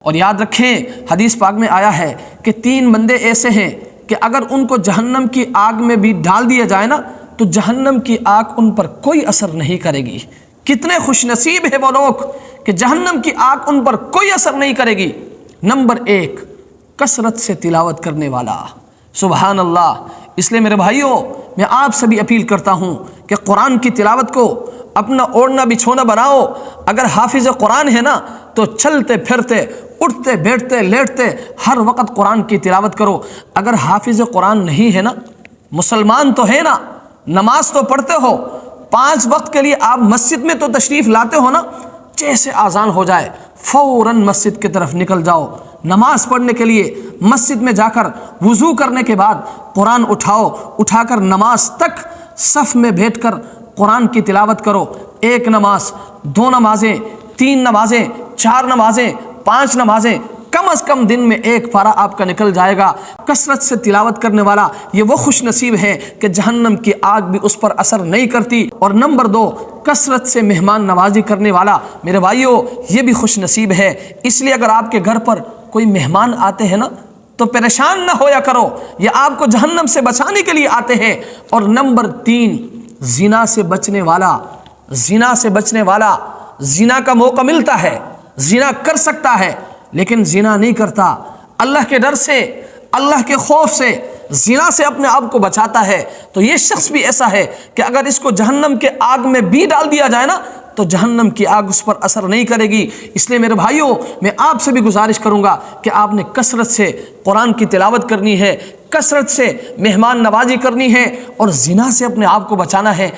اور یاد رکھیں حدیث پاک میں آیا ہے کہ 3 بندے ایسے ہیں کہ اگر ان کو جہنم کی آگ میں بھی ڈال دیا جائے نا تو جہنم کی آگ ان پر کوئی اثر نہیں کرے گی۔ کتنے خوش نصیب ہے وہ لوگ کہ جہنم کی آگ ان پر کوئی اثر نہیں کرے گی۔ نمبر 1، کثرت سے تلاوت کرنے والا۔ سبحان اللہ۔ اس لیے میرے بھائیوں، میں آپ سے بھی اپیل کرتا ہوں کہ قرآن کی تلاوت کو اپنا اوڑھنا بچھونا بناؤ۔ اگر حافظ قرآن ہے نا تو چلتے پھرتے، اٹھتے بیٹھتے لیٹتے ہر وقت قرآن کی تلاوت کرو۔ اگر حافظ قرآن نہیں ہے نا، مسلمان تو ہے نا، نماز تو پڑھتے ہو، 5 وقت کے لیے آپ مسجد میں تو تشریف لاتے ہو نا، جیسے اذان ہو جائے فوراً مسجد کی طرف نکل جاؤ نماز پڑھنے کے لیے۔ مسجد میں جا کر وضو کرنے کے بعد قرآن اٹھاؤ، اٹھا کر نماز تک صف میں بیٹھ کر قرآن کی تلاوت کرو۔ 1 نماز، 2 نمازیں، 3 نمازیں، 4 نمازیں، 5 نمازیں، کم از کم دن میں 1 پارہ آپ کا نکل جائے گا۔ کثرت سے تلاوت کرنے والا یہ وہ خوش نصیب ہے کہ جہنم کی آگ بھی اس پر اثر نہیں کرتی۔ اور نمبر 2، کثرت سے مہمان نوازی کرنے والا۔ میرے بھائیوں، یہ بھی خوش نصیب ہے۔ اس لیے اگر آپ کے گھر پر کوئی مہمان آتے ہیں نا تو پریشان نہ ہویا کرو، یہ آپ کو جہنم سے بچانے کے لیے آتے ہیں۔ اور نمبر 3، زنا سے بچنے والا۔ زنا سے بچنے والا، زنا کا موقع ملتا ہے، زنا کر سکتا ہے لیکن زنا نہیں کرتا، اللہ کے ڈر سے، اللہ کے خوف سے زنا سے اپنے آپ کو بچاتا ہے، تو یہ شخص بھی ایسا ہے کہ اگر اس کو جہنم کے آگ میں بھی ڈال دیا جائے نا تو جہنم کی آگ اس پر اثر نہیں کرے گی۔ اس لیے میرے بھائیوں، میں آپ سے بھی گزارش کروں گا کہ آپ نے کثرت سے قرآن کی تلاوت کرنی ہے، کثرت سے مہمان نوازی کرنی ہے اور زنا سے اپنے آپ کو بچانا ہے۔